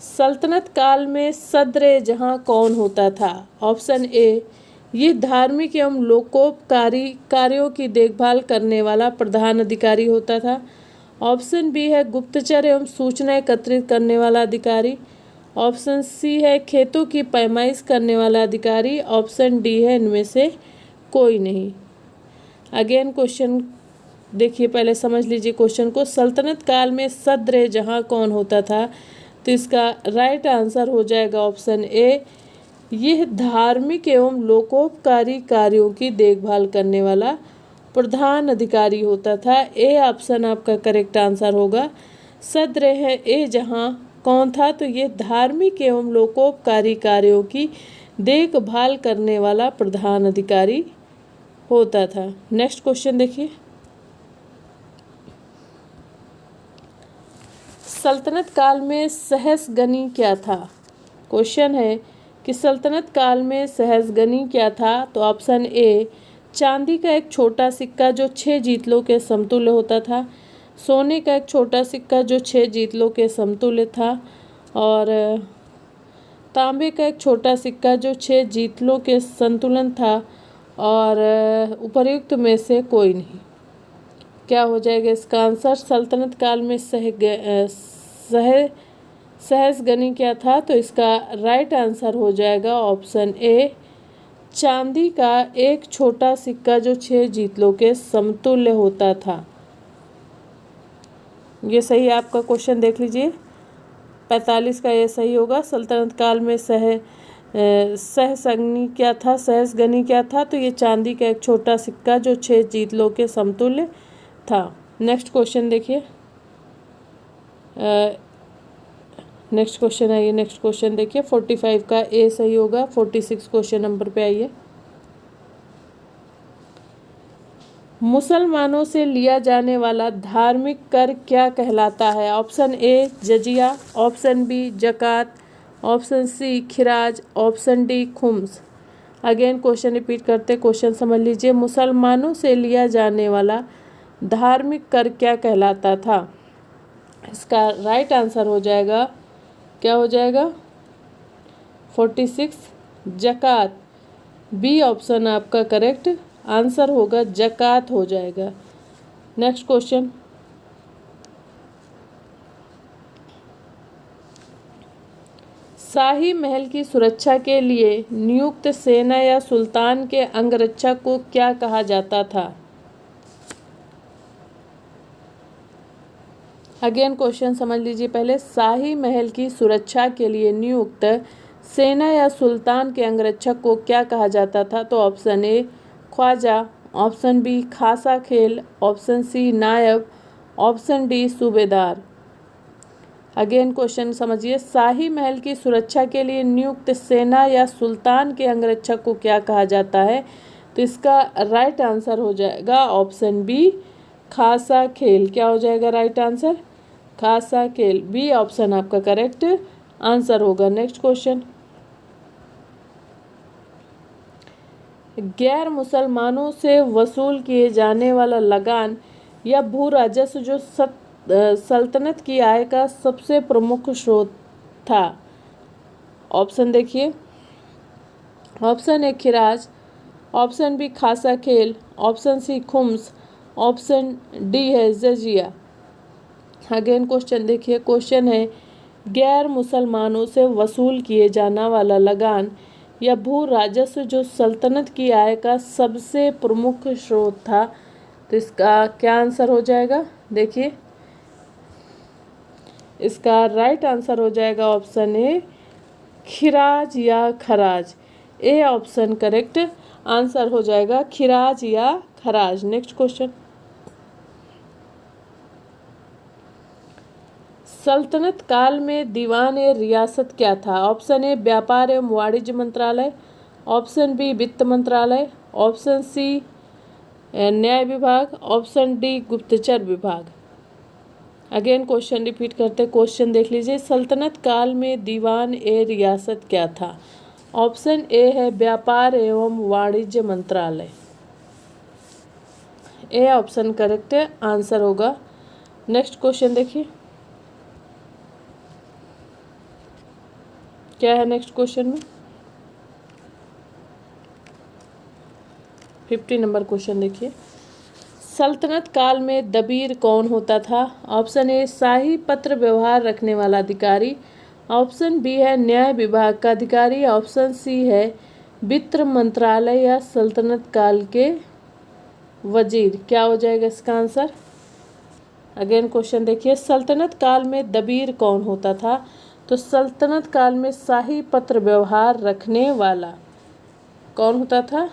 सल्तनत काल में सदर जहां कौन होता था? ऑप्शन ए ये धार्मिक एवं लोकोपकारी कार्यों की देखभाल करने वाला प्रधान अधिकारी होता था। ऑप्शन बी है गुप्तचर एवं सूचना एकत्रित करने वाला अधिकारी। ऑप्शन सी है खेतों की पैमाइश करने वाला अधिकारी। ऑप्शन डी है इनमें से कोई नहीं। अगेन क्वेश्चन देखिए, पहले समझ लीजिए क्वेश्चन को। सल्तनत काल में सदर जहां कौन होता था? तो इसका राइट आंसर हो जाएगा ऑप्शन ए यह धार्मिक एवं लोकोपकारी कार्यों की देखभाल करने वाला प्रधान अधिकारी होता था। ए ऑप्शन आपका करेक्ट आंसर होगा। सदर है ए जहां कौन था? तो ये धार्मिक एवं लोकोपकारी कार्यों की देखभाल करने वाला प्रधान अधिकारी होता था। नेक्स्ट क्वेश्चन देखिए। सल्तनत काल में सहस्गनी क्या था? क्वेश्चन है कि सल्तनत काल में सहस्गनी क्या था? तो ऑप्शन ए चांदी का एक छोटा सिक्का जो 6 जीतलों के समतुल्य होता था, सोने का एक छोटा सिक्का जो 6 जीतलों के समतुल्य था, और तांबे का एक छोटा सिक्का जो 6 जीतलों के संतुलन था, और उपर्युक्त में से कोई नहीं। क्या हो जाएगा इसका आंसर? सल्तनत काल में सहस्गनी क्या था? तो इसका राइट आंसर हो जाएगा ऑप्शन ए चांदी का एक छोटा सिक्का जो 6 जीतलों के समतुल्य होता था। ये सही आपका क्वेश्चन देख लीजिए, 45 का ये सही होगा। सल्तनत काल में सहस्गनी क्या था? सहस्गनी क्या था? तो ये चांदी का एक छोटा सिक्का जो 6 जीतलों के समतुल्य था। नेक्स्ट क्वेश्चन देखिए। नेक्स्ट क्वेश्चन आइए, नेक्स्ट क्वेश्चन देखिए। 45 का ए सही होगा। 46 क्वेश्चन नंबर पे आइए। मुसलमानों से लिया जाने वाला धार्मिक कर क्या कहलाता है? ऑप्शन ए जजिया, ऑप्शन बी जकात, ऑप्शन सी खिराज, ऑप्शन डी खुम्स। अगेन क्वेश्चन रिपीट करते, क्वेश्चन समझ लीजिए। मुसलमानों से लिया जाने वाला धार्मिक कर क्या कहलाता था? इसका राइट आंसर हो जाएगा, क्या हो जाएगा? 46 जकात। बी ऑप्शन आपका करेक्ट आंसर होगा, जकात हो जाएगा। Next question. शाही महल की सुरक्षा के लिए नियुक्त सेना या सुल्तान के अंगरक्षक को क्या कहा जाता था? अगेन क्वेश्चन समझ लीजिए पहले। शाही महल की सुरक्षा के लिए नियुक्त सेना या सुल्तान के अंगरक्षक को क्या कहा जाता था? तो option A Khwaja, option B Khasa Khel, option C नायब, option D Subedar. Again question समझिए। शाही महल की सुरक्षा के लिए नियुक्त सेना या सुल्तान के अंगरक्षक को क्या कहा जाता है? तो इसका राइट आंसर हो जाएगा ऑप्शन बी खासा खेल। क्या हो जाएगा राइट आंसर? खासा खेल। बी ऑप्शन आपका करेक्ट आंसर होगा। Next question. गैर मुसलमानों से वसूल किए जाने वाला लगान या भू राजस्व जो सल्तनत की आय का सबसे प्रमुख स्रोत था? ऑप्शन देखिए। Option A Khiraj, option B Khasa Khel, option C खुम्स, option D है जजिया। अगेन क्वेश्चन देखिए, क्वेश्चन है गैर मुसलमानों से वसूल किए जाना वाला लगान या भू राजस्व जो सल्तनत की आय का सबसे प्रमुख स्रोत था, तो इसका क्या आंसर हो जाएगा? देखिए, इसका राइट आंसर हो जाएगा ऑप्शन ए, खिराज या खराज। ए ऑप्शन करेक्ट आंसर हो जाएगा, खिराज या खराज। नेक्स्ट क्वेश्चन, सल्तनत काल में दीवान ए रियासत क्या था? ऑप्शन ए व्यापार एवं वाणिज्य मंत्रालय, ऑप्शन बी वित्त मंत्रालय, ऑप्शन सी न्याय विभाग, ऑप्शन डी गुप्तचर विभाग। अगेन क्वेश्चन रिपीट करते, क्वेश्चन देख लीजिए, सल्तनत काल में दीवान ए रियासत क्या था? ऑप्शन ए है व्यापार एवं वाणिज्य मंत्रालय। ए ऑप्शन करेक्ट आंसर होगा। नेक्स्ट क्वेश्चन देखिए, क्या है नेक्स्ट क्वेश्चन में? 50 नंबर क्वेश्चन देखिए, सल्तनत काल में दबीर कौन होता था? ऑप्शन ए शाही पत्र व्यवहार रखने वाला अधिकारी, ऑप्शन बी है न्याय विभाग का अधिकारी, ऑप्शन सी है वित्त मंत्रालय या सल्तनत काल के वजीर। क्या हो जाएगा इसका आंसर? अगेन क्वेश्चन देखिए, सल्तनत काल में दबीर कौन होता था? तो सल्तनत काल में शाही पत्र व्यवहार रखने वाला कौन होता था?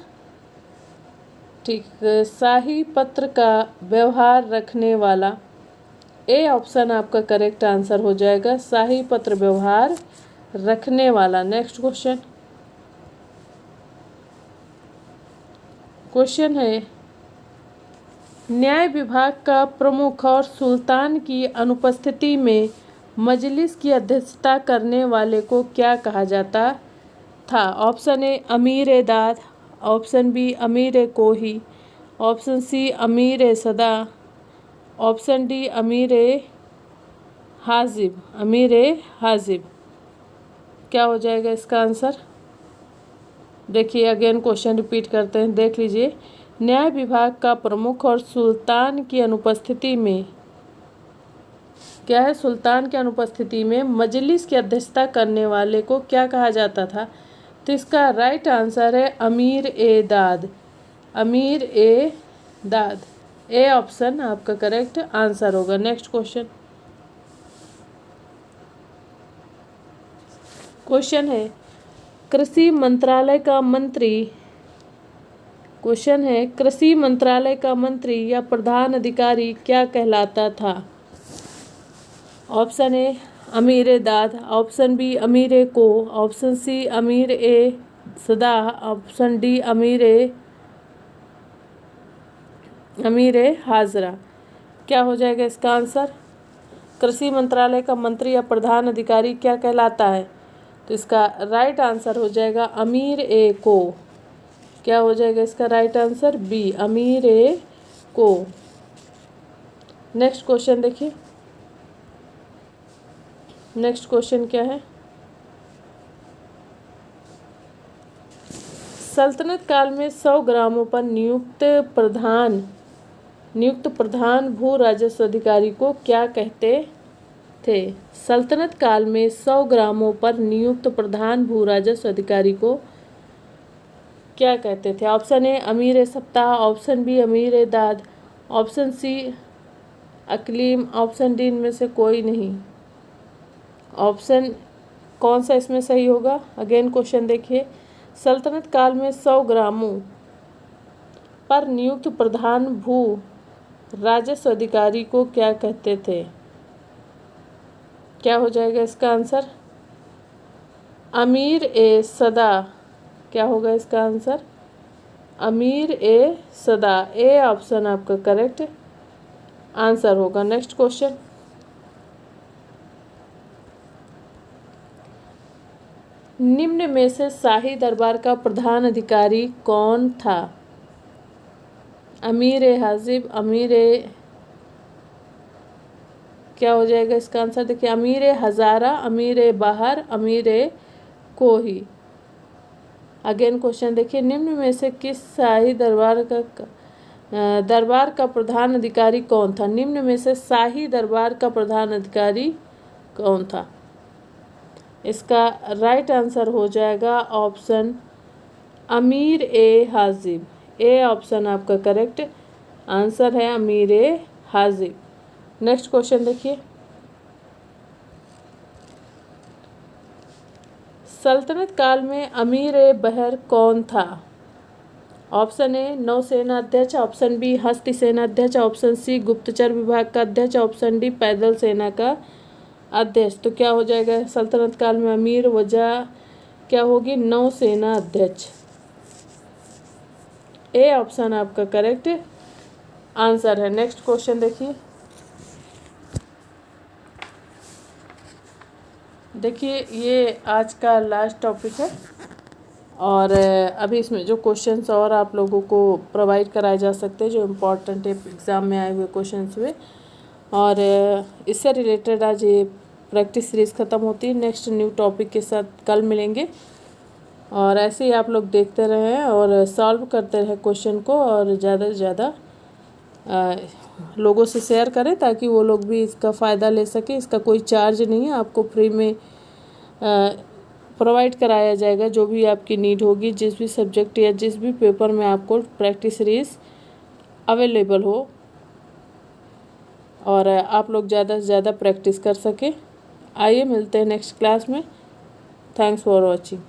ठीक, शाही पत्र का व्यवहार रखने वाला। ए ऑप्शन आपका करेक्ट आंसर हो जाएगा, शाही पत्र व्यवहार रखने वाला। नेक्स्ट क्वेश्चन, क्वेश्चन है न्याय विभाग का प्रमुख और सुल्तान की अनुपस्थिति में मजलिस की अध्यक्षता करने वाले को क्या कहा जाता था? ऑप्शन ए अमीर ए दाद, ऑप्शन बी अमीर ए कोही, ऑप्शन सी अमीर ए सदा, ऑप्शन डी अमीर ए हाजिब। अमीर ए हाजिब क्या हो जाएगा इसका आंसर? देखिए, अगेन क्वेश्चन रिपीट करते हैं, देख लीजिए, न्याय विभाग का प्रमुख और सुल्तान की अनुपस्थिति में, क्या है, सुल्तान की अनुपस्थिति में मजलिस की अध्यक्षता करने वाले को क्या कहा जाता था? तो इसका राइट आंसर है अमीर ए दाद। अमीर ए दाद, ए ऑप्शन आपका करेक्ट आंसर होगा। नेक्स्ट क्वेश्चन, क्वेश्चन है कृषि मंत्रालय का मंत्री, क्वेश्चन है कृषि मंत्रालय का मंत्री या प्रधान अधिकारी क्या कहलाता था? ऑप्शन ए अमीर ए दाद, ऑप्शन बी अमीर ए को, ऑप्शन सी अमीर ए सदा, ऑप्शन डी अमीर ए हाजरा। क्या हो जाएगा इसका आंसर? कृषि मंत्रालय का मंत्री या प्रधान अधिकारी क्या कहलाता है? तो इसका राइट आंसर हो जाएगा अमीर ए को। क्या हो जाएगा इसका राइट आंसर? बी, अमीर ए को। नेक्स्ट क्वेश्चन देखिए, नेक्स्ट क्वेश्चन क्या है? सल्तनत काल में 100 ग्रामों पर नियुक्त प्रधान भू राजस्व अधिकारी को क्या कहते थे? सल्तनत काल में 100 ग्रामों पर नियुक्त प्रधान भू राजस्व अधिकारी को क्या कहते थे? ऑप्शन ए अमीर ए सप्ताह, ऑप्शन बी अमीर ए दाद, option C Aqleem, option D इनमें से कोई नहीं। ऑप्शन कौन सा इसमें सही होगा? अगेन क्वेश्चन देखिए, सल्तनत काल में 100 ग्रामों पर नियुक्त प्रधान भू राजस्व अधिकारी को क्या कहते थे? क्या हो जाएगा इसका आंसर? अमीर ए सदा। क्या होगा इसका आंसर? अमीर ए सदा। ए ऑप्शन आपका करेक्ट आंसर होगा। नेक्स्ट क्वेश्चन, निम्न में से शाही दरबार का प्रधान अधिकारी कौन था? अमीर ए हाजिब, अमीर ए, क्या हो जाएगा इसका आंसर? देखिए, अमीर ए हजारा, अमीर ए बाहर, अमीर ए कोही। अगेन क्वेश्चन देखिए, निम्न में से किस शाही दरबार का दरबार का प्रधान अधिकारी कौन था? निम्न में से शाही दरबार का प्रधान अधिकारी कौन था? इसका राइट आंसर हो जाएगा ऑप्शन अमीर ए हाजिब। ए ऑप्शन आपका करेक्ट आंसर है, अमीर ए हाजिब। नेक्स्ट क्वेश्चन देखिए, सल्तनत काल में अमीर ए बहर कौन था? ऑप्शन ए नौसेना अध्यक्ष, ऑप्शन बी हस्त सेना अध्यक्ष, ऑप्शन सी गुप्तचर विभाग का अध्यक्ष, ऑप्शन डी पैदल सेना का अध्यक्ष। तो क्या हो जाएगा सल्तनत काल में अमीर वजह क्या होगी? नौसेना अध्यक्ष। ए ऑप्शन आपका करेक्ट आंसर है। नेक्स्ट क्वेश्चन देखिए, ये आज का लास्ट टॉपिक है और अभी इसमें जो क्वेश्चंस और आप लोगों को प्रोवाइड कराए जा सकते हैं जो इम्पोर्टेंट एग्ज़ाम में आए हुए क्वेश्चंस हुए, और इससे रिलेटेड आज ये प्रैक्टिस सीरीज़ ख़त्म होती है। नेक्स्ट न्यू टॉपिक के साथ कल मिलेंगे और ऐसे ही आप लोग देखते रहें और सॉल्व करते रहें क्वेश्चन को, और ज़्यादा से ज़्यादा लोगों से शेयर करें ताकि वो लोग भी इसका फ़ायदा ले सकें। इसका कोई चार्ज नहीं है, आपको फ्री में प्रोवाइड कराया जाएगा जो भी आपकी नीड होगी, जिस भी सब्जेक्ट या जिस भी पेपर में आपको प्रैक्टिस सीरीज़ अवेलेबल हो, और आप लोग ज़्यादा से ज़्यादा प्रैक्टिस कर सकें। आइए मिलते हैं नेक्स्ट क्लास में। Thanks for watching.